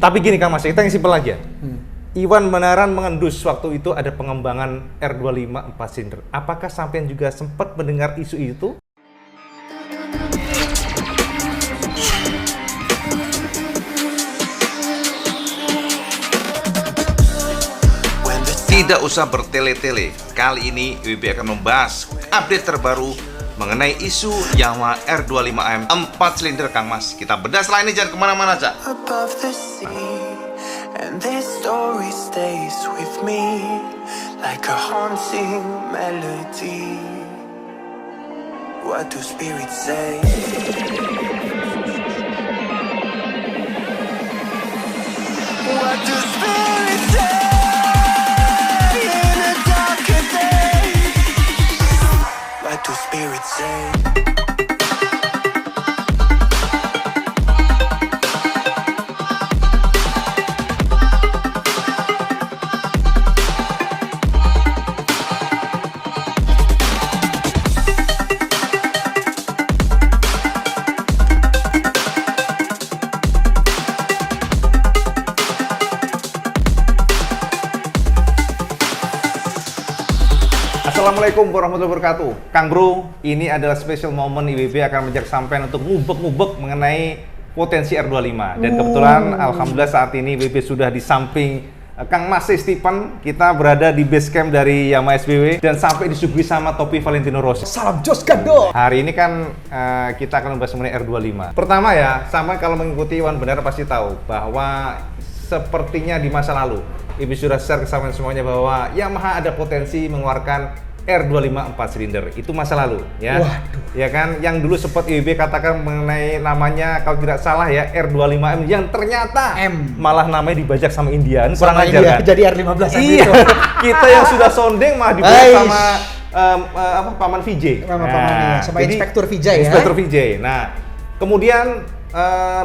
Tapi gini Kang Mas, kita yang simpel aja. Iwan benaran mengendus waktu itu ada pengembangan R25 4 silinder. Apakah sampean juga sempat mendengar isu itu? Tidak usah bertele-tele, kali ini IWB akan membahas update terbaru mengenai isu Yamaha R25M 4 silinder Kang Mas. Kita bedah setelah ini, jangan kemana-mana aja. Above the sea, and this story stays with me like a haunting melody. What do spirits say? What do spirits say? In a darker day, what do spirits say? Assalamualaikum warahmatullahi wabarakatuh. Kang Bro, ini adalah special moment IWB akan mengajak sampean untuk ngubek-ngubek mengenai potensi R25. Dan kebetulan alhamdulillah saat ini IWB sudah di samping Kang Mas Stephen. Kita berada di base camp dari Yamaha SBW dan sampai disuguhi sama topi Valentino Rossi. Salam Jos Gado. Hari ini kan kita akan membahas mengenai R25. Pertama ya, sampean kalau mengikuti Iwan benar pasti tahu bahwa sepertinya di masa lalu IWB sudah share ke sampean semuanya bahwa Yamaha ada potensi mengeluarkan R25 4 silinder. Itu masa lalu ya. Waduh. Ya kan, yang dulu sempat IWB katakan mengenai namanya kalau tidak salah ya R25M yang ternyata malah namanya dibajak sama Indian. Kurang ajar kan? Jadi R15 Iya. itu. Kita yang sudah sondeng malah dibajak sama Paman Vijay. Sama pamannya, sama jadi Inspektur Vijay ya. Inspektur Vijay. Nah, kemudian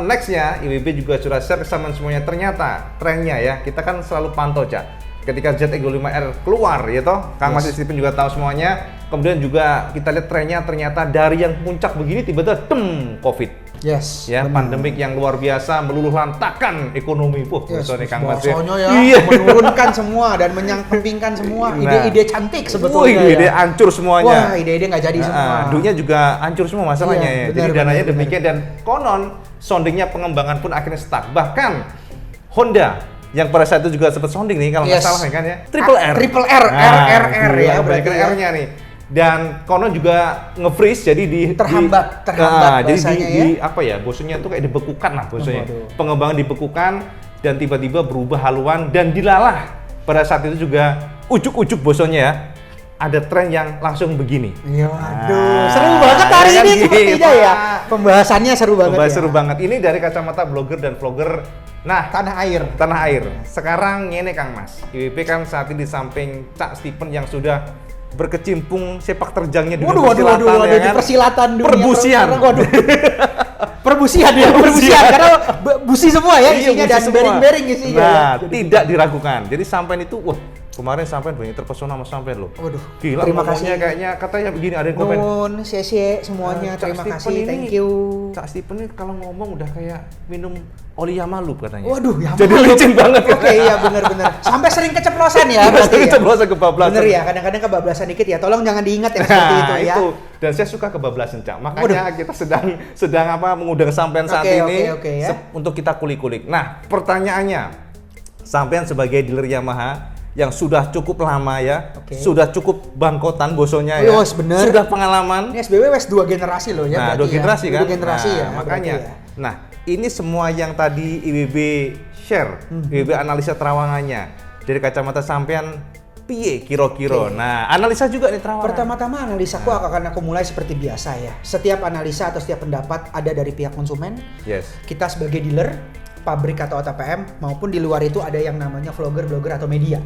nextnya IWB juga sudah share ke sampean semuanya, ternyata trennya ya, kita kan selalu pantau Cak. Ketika ZX25R keluar ya toh, Kang Mas Stephen juga tahu semuanya. Kemudian juga kita lihat trennya ternyata dari yang puncak begini tiba-tiba Covid. Yes. Ya, pandemik yang luar biasa meluluh lantakan ekonomi. Kang Mas ya. Iya. Menurunkan semua dan menyampingkan semua ide-ide cantik sebetulnya. Ide hancur semuanya. Wah, ide-ide nggak jadi semua. Dunia juga hancur semua masalahnya ya. Jadi dananya benar. demikian dan konon soundingnya pengembangan pun akhirnya stuck. Bahkan Honda yang pada saat itu juga sempat sounding nih kalau nggak salah kan ya, Triple R ya, berarti R-nya nih. Dan konon juga nge-freeze, jadi terhambat jadi bahasanya apa ya, bosnya tuh kayak dibekukan lah bosnya. Pengembangan dibekukan dan tiba-tiba berubah haluan dan dilalah. Pada saat itu juga ujuk-ujuk bosnya ya, ada tren yang langsung begini. Iya, waduh. Seru banget hari ini sepertinya ya. Pembahasannya seru banget. Seru banget. Ini dari kacamata blogger dan vlogger. Nah, tanah air. Sekarang ini Kang Mas, IWB kan saat ini di samping Cak Stephen yang sudah berkecimpung sepak terjangnya di persilatan, ya kan? Persilatan dunia. Perbusian. Perbusian karena busi semua ya isinya dan bering-bering isinya. Nah, tidak diragukan. Jadi sampean itu, wah, kemarin sampean banyak terpesona sama sampean loh. Waduh. Gila, terima kasih. Kayaknya katanya begini, ada yang komen. Nun, semuanya. Terima kasih, thank you. Cak Stephen ini kalau ngomong udah kayak minum oli Yamalub katanya. Waduh, Yamalub. Jadi licin banget. Oke, iya benar. Sampai sering keceplosan ya berarti ya. Keceplosan, kebablasan. Bener ya, kadang-kadang kebablasan dikit ya. Tolong jangan diingat yang seperti itu ya. Itu. Dan saya suka kebablasan, Cak. Makanya kita sedang mengundang sampean saat ini ya. untuk kita kulik-kulik. Nah, pertanyaannya, sampean sebagai dealer Yamaha yang sudah cukup lama ya, sudah cukup bangkotan bosonya ya, sudah pengalaman. Ini SBW wes 2 generasi loh ya. Nah, 2 generasi kan? 2 generasi ya. Makanya. Nah, ini semua yang tadi IWB share, IWB analisa terawangannya dari kacamata sampean. Piye kira-kira. Nah, analisa juga nih terawangan. Pertama-tama analisaku akan aku mulai seperti biasa ya. Setiap analisa atau setiap pendapat ada dari pihak konsumen. Yes. Kita sebagai dealer, pabrik atau ATPM, maupun di luar itu ada yang namanya vlogger, blogger atau media.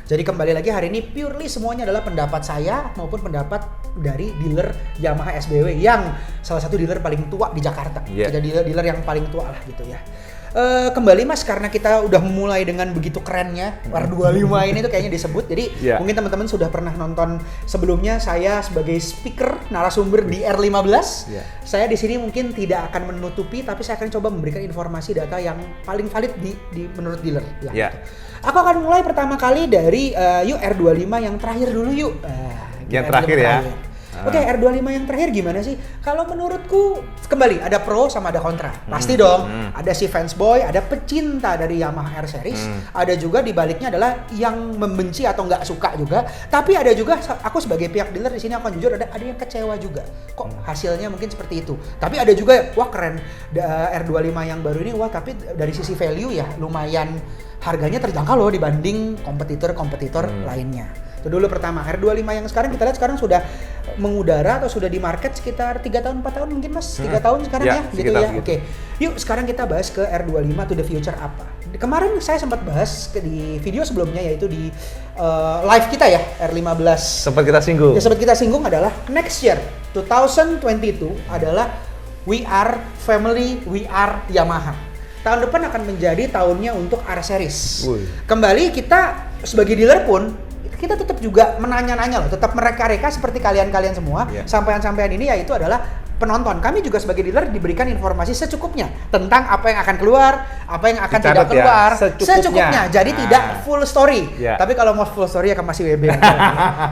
Jadi kembali lagi hari ini purely semuanya adalah pendapat saya maupun pendapat dari dealer Yamaha SBW yang salah satu dealer paling tua di Jakarta. Yeah. Ada dealer yang paling tua lah gitu ya. Kembali Mas, karena kita udah mulai dengan begitu kerennya R25 ini tuh kayaknya disebut. Jadi Yeah. mungkin teman-teman sudah pernah nonton sebelumnya saya sebagai speaker narasumber di R15. Yeah. Saya di sini mungkin tidak akan menutupi, tapi saya akan coba memberikan informasi data yang paling valid di menurut dealer. Ya. Yeah. Aku akan mulai pertama kali dari yuk R25 yang terakhir dulu yuk. Yang R25 terakhir ya. Oke, R25 yang terakhir gimana sih? Kalau menurutku kembali ada pro sama ada kontra. Pasti dong. Ada si fansboy, ada pecinta dari Yamaha R series. Ada juga di baliknya adalah yang membenci atau nggak suka juga. Tapi ada juga aku sebagai pihak dealer di sini aku jujur ada yang kecewa juga. Kok hasilnya mungkin seperti itu. Tapi ada juga wah keren R25 yang baru ini wah tapi dari sisi value ya lumayan harganya terjangkau loh dibanding kompetitor-kompetitor lainnya. Itu dulu pertama. R25 yang sekarang kita lihat sekarang sudah mengudara atau sudah di market sekitar 3 tahun 4 tahun mungkin Mas. 3 tahun sekarang Ya, ya gitu sekitar ya. segitu. Oke. Yuk sekarang kita bahas ke R25 to the future apa. Kemarin saya sempat bahas di video sebelumnya yaitu di live kita ya R15. Sempat kita singgung. Ya sempat kita singgung adalah next year 2022 adalah we are family, we are Yamaha. Tahun depan akan menjadi tahunnya untuk R series. Wih. Kembali kita sebagai dealer pun kita tetap juga menanya-nanya loh, tetap mereka-reka seperti kalian-kalian semua. Yeah. Sampean-sampean ini yaitu adalah penonton. Kami juga sebagai dealer diberikan informasi secukupnya tentang apa yang akan keluar, apa yang akan Dicatat tidak keluar, ya, secukupnya. Jadi Nah. tidak full story. Yeah. Tapi kalau mau full story ya ke masih WB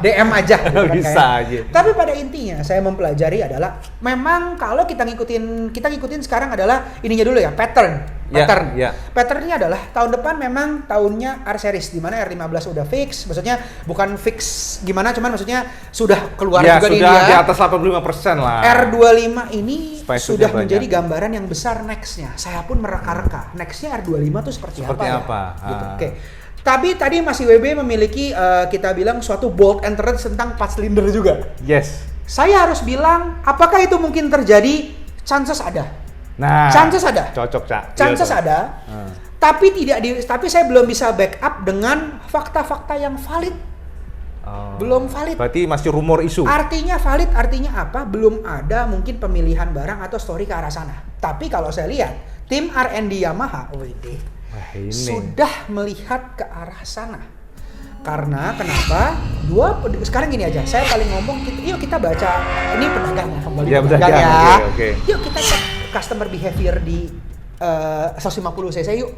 DM aja. gitu kan, Bisa kayak. aja. Tapi pada intinya saya mempelajari adalah memang kalau kita ngikutin sekarang adalah ininya dulu ya, pattern. Ya, Pattern. ya. Patternnya adalah tahun depan memang tahunnya R series di mana R15 udah fix, maksudnya bukan fix gimana cuman maksudnya sudah keluar Ya, juga di sudah India. di atas 85% lah. R25 ini Spice sudah sudah menjadi banyak. gambaran yang besar nextnya. Saya pun mereka-reka. Nextnya R25 tuh seperti Seperti apa? apa? Ya? Gitu. Ah. Oke. Tapi tadi masih WB memiliki kita bilang suatu bold entrance tentang 4 silinder juga. Yes. Saya harus bilang, apakah itu mungkin terjadi? Chances ada. Nah, Chances ada. Cocok, Cak. Chances Iya, tuh. ada. Tapi saya belum bisa backup dengan fakta-fakta yang valid. Oh. Belum valid. Berarti masih rumor isu. Artinya valid, artinya apa? Belum ada mungkin pemilihan barang atau story ke arah sana. Tapi kalau saya lihat, tim R&D Yamaha, Wah, ini. sudah melihat ke arah sana. Karena kenapa? Sekarang gini aja, saya paling ngomong, yuk kita baca, ini pedagang ya, kembali Ya, pedagang pedagang, ya. oke. Yuk kita cek customer behavior di 150cc yuk.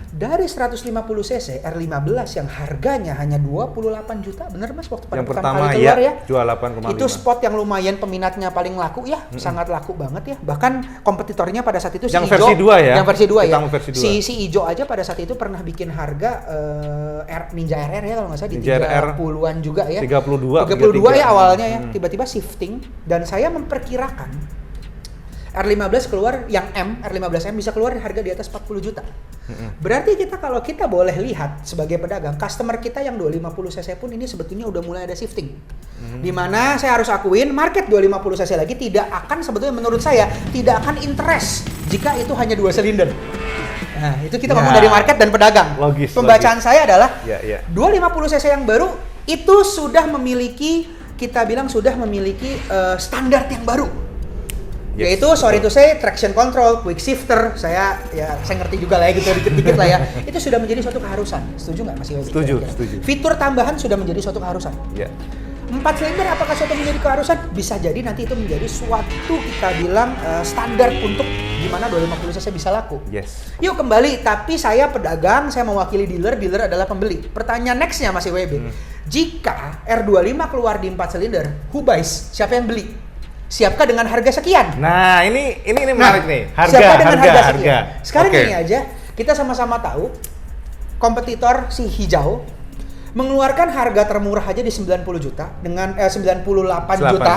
Dari 150cc R15 yang harganya hanya 28 juta, bener Mas waktu pada Yang pertama pertama kali keluar ya, ya? jual 8,5. Itu spot yang lumayan peminatnya paling laku ya, sangat laku banget ya. Bahkan kompetitornya pada saat itu si Yang Ijo, versi 2 ya? Yang versi 2 ya. Kita mau versi 2. Si Ijo aja pada saat itu pernah bikin harga Ninja RR ya kalau nggak salah di Ninja RR 30-an juga ya. 32 32 ya awalnya ya. Tiba-tiba shifting dan saya memperkirakan R15 keluar yang R15M bisa keluar harga di atas 40 juta. Berarti kalau kita boleh lihat sebagai pedagang, customer kita yang 250cc pun ini sebetulnya udah mulai ada shifting. Dimana saya harus akuin market 250cc lagi tidak akan sebetulnya menurut saya tidak akan interest jika itu hanya 2 silinder. Nah, itu kita ngomong dari market dan pedagang. Logis, Pembacaan saya adalah Ya, ya. 250cc yang baru itu sudah memiliki standar yang baru. Yes, Yaitu sorry to say traction control, quick shifter, saya ngerti juga lah ya gitu dikit-dikit lah ya. Itu sudah menjadi suatu keharusan. Setuju nggak Mas Yogi? Setuju, Kira-kira? setuju. Fitur tambahan sudah menjadi suatu keharusan. Ya. 4 silinder apakah suatu menjadi keharusan? Bisa jadi nanti itu menjadi suatu kita bilang standar untuk gimana 250cc bisa laku. Yes. Yuk kembali, tapi saya pedagang, saya mewakili dealer adalah pembeli. Pertanyaan nextnya masih WB. Jika R25 keluar di 4 silinder, who buys? Siapa yang beli? Siapkah dengan harga sekian? Nah, ini menarik nih. Siapkah dengan harga sekian? Sekarang Oke. gini aja, kita sama-sama tahu kompetitor si hijau mengeluarkan harga termurah aja di 90 juta dengan 98 juta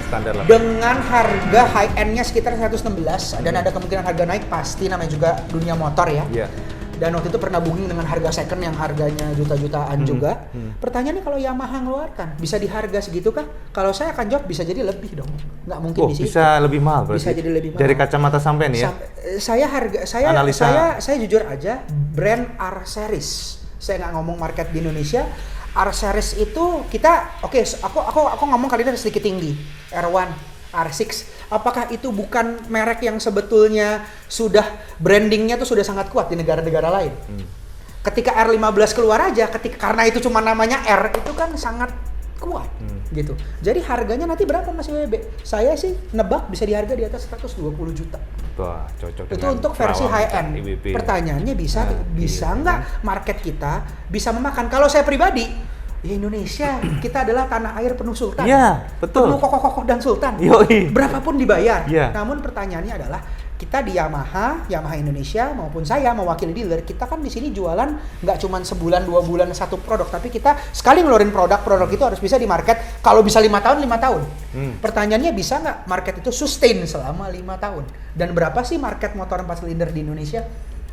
Standar lah. dengan harga high end-nya sekitar 116 dan ada kemungkinan harga naik pasti namanya juga dunia motor ya. Iya. Dan waktu itu pernah booking dengan harga second yang harganya juta-jutaan juga. Pertanyaannya kalau Yamaha ngeluarkan, bisa di harga segitu kah? Kalau saya akan jawab bisa jadi lebih dong. Nggak mungkin di situ. Bisa lebih mahal berarti. Bisa jadi lebih mahal. Dari kacamata sampai nih ya. Saya jujur aja brand R series. Saya nggak ngomong market di Indonesia. R series itu kita aku ngomong kali ini sedikit tinggi. R1, R6. Apakah itu bukan merek yang sebetulnya sudah brandingnya tuh sudah sangat kuat di negara-negara lain? Ketika R15 keluar aja, karena itu cuma namanya R, itu kan sangat kuat gitu. Jadi harganya nanti berapa Mas WB? Saya sih nebak bisa diharga di atas 120 juta. Wah, cocok Itu dengan untuk versi perawatan high end. IWB. Pertanyaannya bisa iya, nggak market kita bisa memakan? Kalau saya pribadi, ya Indonesia kita adalah tanah air penuh sultan. Iya, betul. Penuh kokoh-kokoh dan sultan. Yoi. Berapapun dibayar. Iya. Namun pertanyaannya adalah kita di Yamaha Indonesia maupun saya mewakili dealer, kita kan di sini jualan nggak cuma sebulan 2 bulan satu produk, tapi kita sekali ngeluarin produk itu harus bisa di market, kalau bisa 5 tahun. Pertanyaannya bisa nggak market itu sustain selama 5 tahun? Dan berapa sih market motor 4 silinder di Indonesia?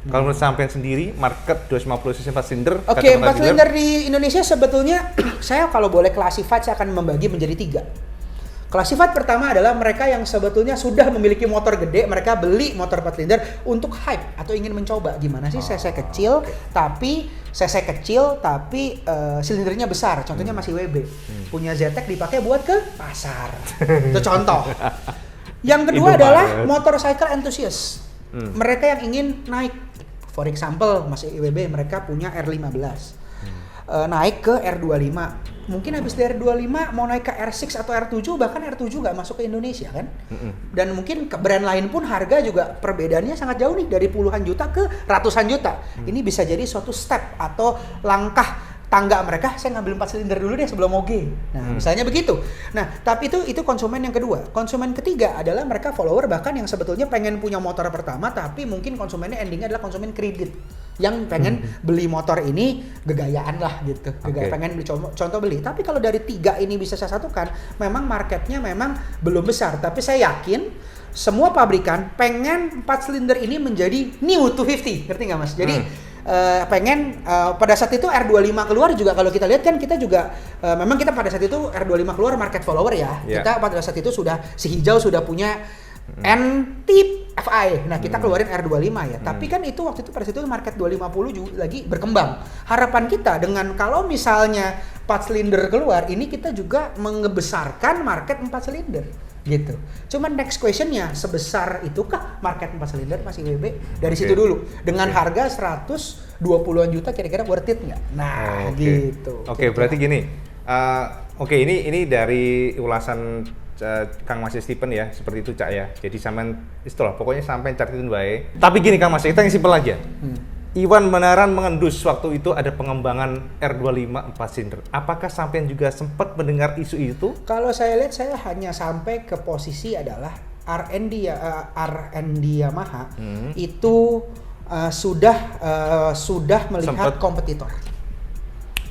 Kalau menurut sampean sendiri, market 250 cc 4 silinder. Oke, 4 silinder di Indonesia sebetulnya saya kalau boleh classified, saya akan membagi menjadi 3. Classified pertama adalah mereka yang sebetulnya sudah memiliki motor gede, mereka beli motor 4 silinder untuk hype atau ingin mencoba gimana sih cc kecil, tapi silindernya besar. Contohnya masih WB. Punya ZX dipakai buat ke pasar. Itu contoh. Yang kedua adalah motorcycle enthusiast. Mereka yang ingin naik. For example, masih IWB mereka punya R15. Naik ke R25. Mungkin habis dari R25 mau naik ke R6 atau R7, bahkan R7 nggak masuk ke Indonesia kan. Dan mungkin ke brand lain pun harga juga perbedaannya sangat jauh nih, dari puluhan juta ke ratusan juta. Ini bisa jadi suatu step atau langkah tangga mereka, saya ngambil 4 silinder dulu deh sebelum OG. Nah, misalnya begitu. Nah, tapi itu konsumen yang kedua. Konsumen ketiga adalah mereka follower bahkan yang sebetulnya pengen punya motor pertama, tapi mungkin konsumennya endingnya adalah konsumen kredit. Yang pengen beli motor ini gegayaan lah gitu. Pengen beli contoh beli. Tapi kalau dari 3 ini bisa saya satukan, memang marketnya memang belum besar. Tapi saya yakin semua pabrikan pengen 4 silinder ini menjadi new 250. Ngerti nggak Mas? Jadi pengen pada saat itu R25 keluar juga, kalau kita lihat kan kita juga memang kita pada saat itu R25 keluar market follower ya. Kita pada saat itu sudah si hijau sudah punya N-Tip FI. Nah, kita keluarin R25 ya. Tapi kan itu waktu itu pada saat itu market 250 juga lagi berkembang. Harapan kita dengan kalau misalnya 4 silinder keluar, ini kita juga mengebesarkan market 4 silinder. Gitu. Cuman next questionnya, sebesar itukah market 4 silinder masih WB? Dari situ dulu. Dengan harga 120-an juta kira-kira worth it nggak? Nah, gitu. Oke, berarti gini. Ini dari ulasan Kang Mas Stephen ya, seperti itu Cak ya. Jadi sampean istilah pokoknya sampean catetin bae. Tapi gini Kang Mas, kita yang simpel aja. Iwan benaran mengendus waktu itu ada pengembangan R25 4 silinder. Apakah sampean juga sempat mendengar isu itu? Kalau saya lihat, saya hanya sampai ke posisi adalah R&D Yamaha itu sudah melihat kompetitor.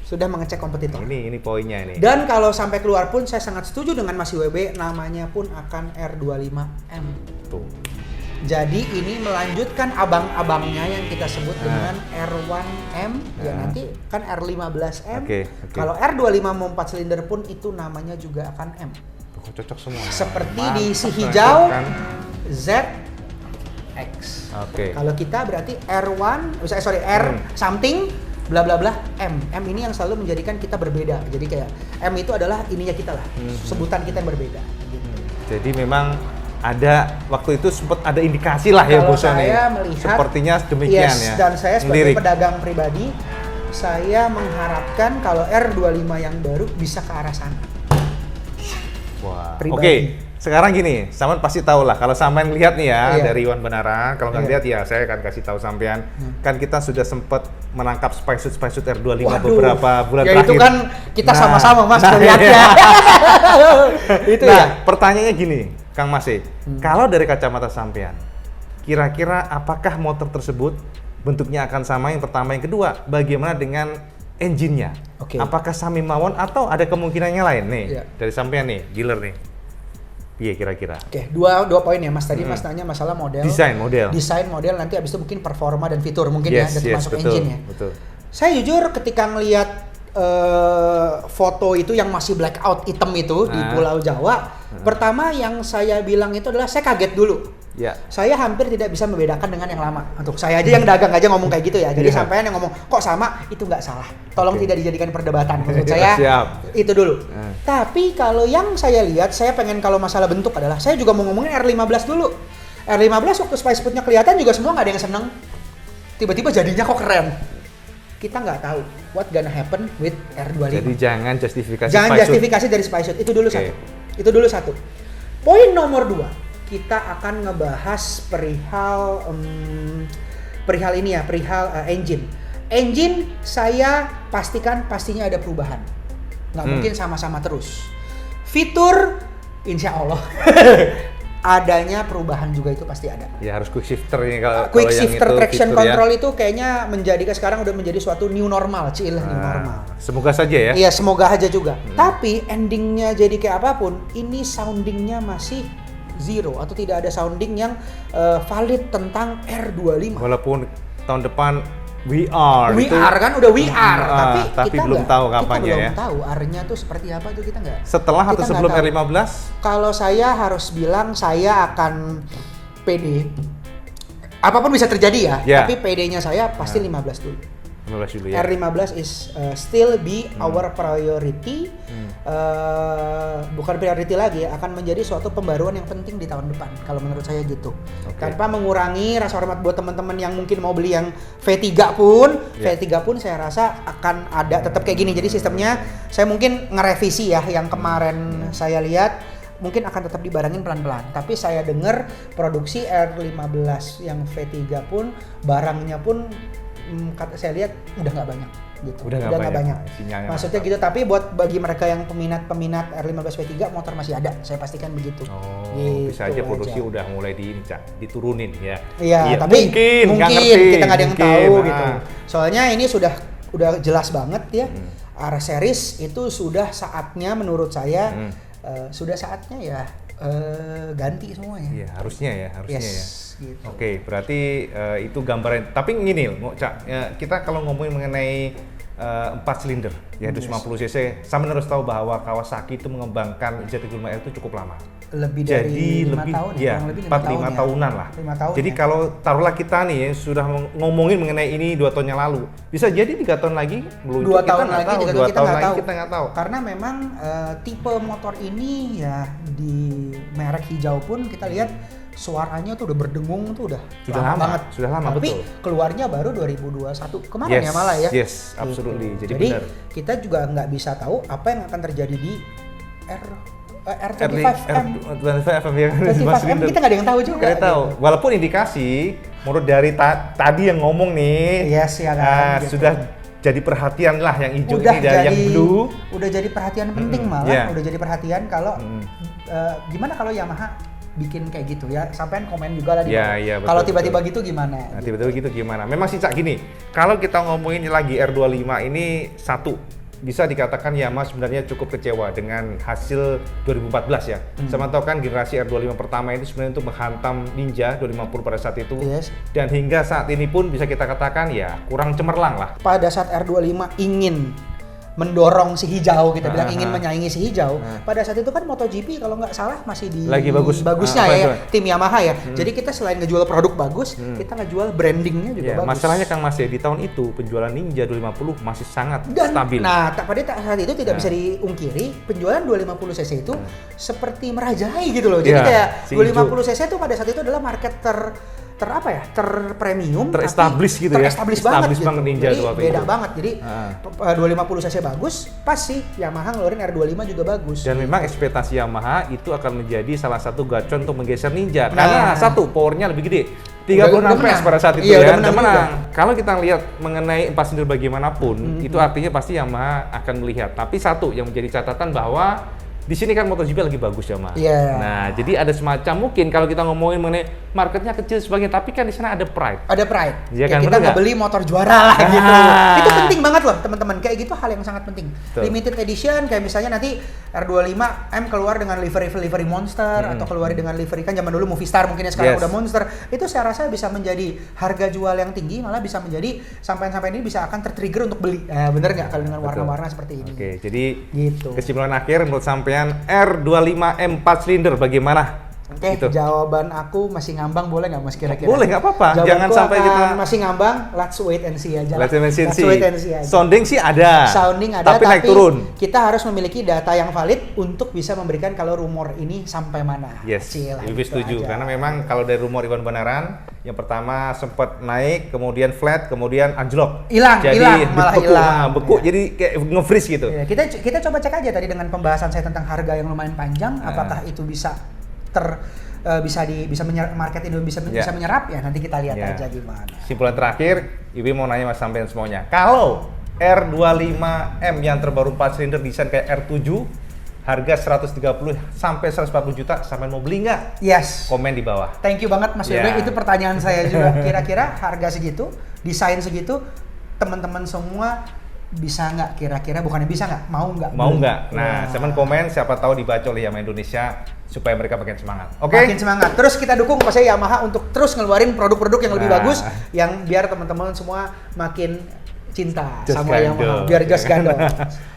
Sudah mengecek kompetitor. Ini poinnya ini. Dan kalau sampai keluar pun saya sangat setuju dengan Mas WB, namanya pun akan R25M. Tuh. Jadi ini melanjutkan abang-abangnya yang kita sebut dengan R1M, ya nanti kan R15M. Kalau R25 mau 4 silinder pun itu namanya juga akan M. Cocok semua. Seperti di si hijau ZX. Kalau kita berarti R1, R something bla bla bla M. M ini yang selalu menjadikan kita berbeda. Jadi kayak M itu adalah ininya kita lah, sebutan kita yang berbeda. Gitu. Jadi memang ada waktu itu sempat ada indikasi lah ya bosnya nih. Melihat, sepertinya demikian ya. Dan saya sebagai pedagang pribadi, saya mengharapkan kalau R25 yang baru bisa ke arah sana. Wah. Oke. Sekarang gini, sampean pasti tahu lah kalau sampean lihat nih ya dari Iwan Benaran, kalau nggak lihat ya saya akan kasih tahu sampean. Kan kita sudah sempat menangkap spacesuit R25 beberapa bulan ya terakhir. Itu kan kita sama-sama Mas melihatnya. Itu pertanyaannya gini, Kang Mas, kalau dari kacamata sampean, kira-kira apakah motor tersebut bentuknya akan sama yang pertama, yang kedua, bagaimana dengan engine-nya? Apakah sami mawon atau ada kemungkinannya lain nih dari sampean nih, dealer nih? Iya kira-kira. Dua poin ya Mas. Tadi Mas tanya masalah model. Desain model, nanti abis itu mungkin performa dan fitur mungkin termasuk engine ya. Betul. Saya jujur ketika ngelihat foto itu yang masih blackout hitam itu di Pulau Jawa, pertama yang saya bilang itu adalah saya kaget dulu. Ya. Saya hampir tidak bisa membedakan dengan yang lama. Untuk saya aja yang dagang aja ngomong kayak gitu ya. Jadi Iya. sampean yang ngomong kok sama, itu nggak salah. Tolong Oke. tidak dijadikan perdebatan. Maksud saya Siap. itu dulu. Hmm. Tapi kalau yang saya lihat, saya pengen kalau masalah bentuk adalah saya juga mau ngomongin R15 dulu. R15 waktu Spice Food-nya kelihatan juga semua nggak ada yang seneng. Tiba-tiba jadinya kok keren. Kita nggak tahu what gonna happen with R25. Jadi jangan justifikasi Jangan Spice Food. justifikasi dari Spice Food. Itu dulu Oke. satu. Itu dulu satu. Poin nomor 2. Kita akan ngebahas perihal ini ya, perihal engine. Engine saya pastinya ada perubahan. Nggak mungkin sama-sama terus. Fitur, insya Allah adanya perubahan juga itu pasti ada. Ya harus quick shifter ini kalau Quick yang shifter itu traction fitur ya. control itu kayaknya sekarang udah menjadi suatu new normal, new normal. Semoga saja ya. Iya, semoga aja juga. Tapi endingnya jadi kayak apapun, ini soundingnya masih zero atau tidak ada sounding yang valid tentang R25. Walaupun tahun depan VR itu kan udah VR, tapi kita belum nggak- tahu kita kapannya belum ya. tahu R-nya tuh seperti apa tuh kita nggak. Setelah atau kita nggak sebelum tahu. R15? Kalau saya harus bilang saya akan PD. Apapun bisa terjadi ya, Ya. tapi PD-nya saya pasti 15 dulu. 15 dulu ya. R15 is still be our priority. Bukan priority lagi ya, akan menjadi suatu pembaruan yang penting di tahun depan kalau menurut saya gitu. Oke. Tanpa mengurangi rasa hormat buat teman-teman yang mungkin mau beli yang V3 pun, Ya. V3 pun saya rasa akan ada tetap kayak gini. Jadi sistemnya saya mungkin ngerevisi ya yang kemarin saya lihat mungkin akan tetap dibarengin pelan-pelan. Tapi saya dengar produksi R15 yang V3 pun barangnya pun kata saya lihat udah nggak banyak gitu. Udah nggak banyak. Sinyalnya Maksudnya mantap. gitu, tapi buat bagi mereka yang peminat R15 V3 motor masih ada, saya pastikan begitu. Oh, Gitu bisa aja produksi aja. udah mulai diturunin ya. Iya, tapi mungkin nggak mungkin ngerti, kita nggak ada yang mungkin. tahu gitu. Ah. Soalnya ini udah jelas banget ya. R series itu sudah saatnya menurut saya sudah saatnya ya ganti semuanya. Iya, harusnya ya. Gitu. Oke, berarti itu gambaran. Tapi gini loh, Cak, kita kalau ngomongin mengenai 4 silinder ya 250 cc, saya harus tahu bahwa Kawasaki itu mengembangkan Z35R itu cukup lama. Lebih dari Jadi 5 lebih tahun ya, kurang lebih 4-5 ya. tahunan lah. 5 tahun. Jadi ya. kalau taruhlah kita nih ya, sudah ngomongin mengenai ini 2 tahun yang lalu, bisa jadi 3 tahun lagi meluncur 2 kita tahun nggak lagi, tahu, 3 2 tahun kita tahun nggak lagi tahu. kita nggak tahu. Karena memang tipe motor ini ya di merek hijau pun kita lihat suaranya tuh udah berdengung tuh udah Sudah lama, banget. sudah lama, Tapi betul. keluarnya baru 2021 kemarin ya malah ya. Yes, absolutely. Gitu. Jadi benar. kita juga nggak bisa tahu apa yang akan terjadi di R25M. R25M ya kan, 25M kita nggak ada yang tahu juga. Kita tahu. gitu. Walaupun indikasi menurut dari tadi yang ngomong nih, Yes, ya kan, gitu. sudah jadi perhatian lah yang hijau Udah ini dari yang blue. Udah jadi perhatian penting malah. yeah. Udah jadi perhatian kalau gimana kalau Yamaha bikin kayak gitu ya, sampean komen juga lah di Ya, bawah. iya, betul, Kalau tiba-tiba gitu gimana? Nah, tiba-tiba gitu gimana? Memang sih Cak gini, kalau kita ngomongin lagi R25 ini bisa dikatakan Yamaha sebenarnya cukup kecewa dengan hasil 2014 ya. Sama tahu kan generasi R25 pertama itu sebenarnya untuk menghantam Ninja 250 pada saat itu. Yes. Dan hingga saat ini pun bisa kita katakan ya kurang cemerlang lah. Pada saat R25 ingin mendorong si hijau, kita bilang ingin menyaingi si hijau. Pada saat itu kan MotoGP kalau nggak salah masih di Lagi bagusnya ya, itu? tim Yamaha ya. Jadi kita selain ngejual produk bagus, kita ngejual brandingnya juga Ya, bagus. masalahnya Kang Mas ya di tahun itu penjualan Ninja 250 masih sangat Dan stabil. pada saat itu tidak bisa diungkiri penjualan 250 cc itu seperti merajai gitu loh. Jadi Iya, kayak si 250 cc itu pada saat itu adalah market terpremium, Ter-establish gitu ya. Ter-establish Establish banget, banget gitu. Ninja Jadi tuh waktu beda itu. banget. Jadi 250 cc bagus, pas sih Yamaha ngeluarin R25 juga bagus. Dan memang ekspektasi Yamaha itu akan menjadi salah satu gacon untuk menggeser Ninja. Nah. Karena satu, powernya lebih gede. 36 Udah PS menang. pada saat itu Iya, ya. udah menang Kalau kita lihat mengenai 4 silinder bagaimanapun, itu artinya pasti Yamaha akan melihat. Tapi satu yang menjadi catatan bahwa di sini kan MotoGP lagi bagus Yamaha. Iya. Nah, jadi ada semacam mungkin kalau kita ngomongin mengenai marketnya kecil sebagainya, tapi kan di sana ada pride. Ada pride. Iya Ya, kan, kita bener nggak nggak? beli motor juara lah gitu. Ah. Itu penting banget loh teman-teman. Kayak gitu hal yang sangat penting. Betul. Limited edition kayak misalnya nanti R25M keluar dengan livery monster atau keluar dengan livery kan zaman dulu Movistar mungkin ya sekarang Yes. udah monster. Itu saya rasa bisa menjadi harga jual yang tinggi, malah bisa menjadi sampai-sampai ini bisa akan tertrigger untuk beli. Bener nggak kalau dengan Betul. warna-warna seperti ini? Oke, jadi Gitu. kesimpulan akhir menurut sampean R25M 4 silinder bagaimana? Oke, Gitu. jawaban aku masih ngambang, boleh nggak Mas kira-kira? Boleh, nggak apa-apa. Jawabanku Jangan sampai akan kita- masih ngambang. Let's wait and see aja. Let's wait and see aja. Sounding sih ada. Sounding ada, tapi naik turun. kita harus memiliki data yang valid untuk bisa memberikan kalau rumor ini sampai mana. Yes, Cila, lebih gitu setuju. aja. Karena memang kalau dari rumor Iwan Benaran, yang pertama sempat naik, kemudian flat, kemudian anjlok. Hilang, malah beku, hilang. nah, beku, Ya. jadi kayak nge-freeze gitu. Ya, kita coba cek aja tadi dengan pembahasan saya tentang harga yang lumayan panjang, apakah itu bisa market ini bisa menyerap ya, nanti kita lihat Ya. aja gimana. Simpulan terakhir, Iwi mau nanya Mas sampean semuanya. Kalau R25M yang terbaru 4 silinder desain kayak R7, harga 130 sampai 140 juta, sampean mau beli nggak? Yes. Komen di bawah. Thank you banget Mas Ya. Bebe, itu pertanyaan saya juga. Kira-kira harga segitu, desain segitu, teman-teman semua bisa nggak kira-kira, bukannya bisa nggak, mau nggak? Mau beli? nggak? Nah, Wah. teman komen, siapa tahu dibaca oleh Yamaha Indonesia supaya mereka makin semangat. Oke? Makin semangat. Terus kita dukung pasti Yamaha untuk terus ngeluarin produk-produk yang lebih Nah. bagus, yang biar teman-teman semua makin cinta Just sama gandol. Yamaha, biar gas gandol.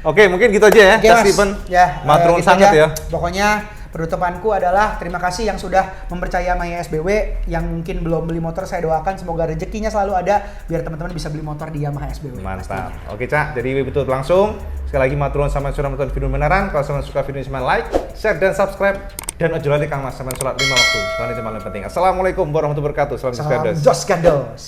Oke, mungkin gitu aja ya, Oke, Kak Mas. Steven. Ya, Matur gitu sangat aja. ya. Pokoknya penutupanku adalah terima kasih yang sudah mempercaya Maya SBW. Yang mungkin belum beli motor, saya doakan semoga rezekinya selalu ada biar teman-teman bisa beli motor di Yamaha SBW. Mantap. pastinya. Oke, Cak. Jadi Iwi betul langsung. Sekali lagi matur sama sudah menonton video beneran. Kalau sampean suka video ini, like, share dan subscribe. Dan ojo lali Kang Mas sampean sholat 5 waktu. Selanjutnya paling penting. Assalamualaikum warahmatullahi wabarakatuh. Salam Salam Gisgardos. Jos Gandos.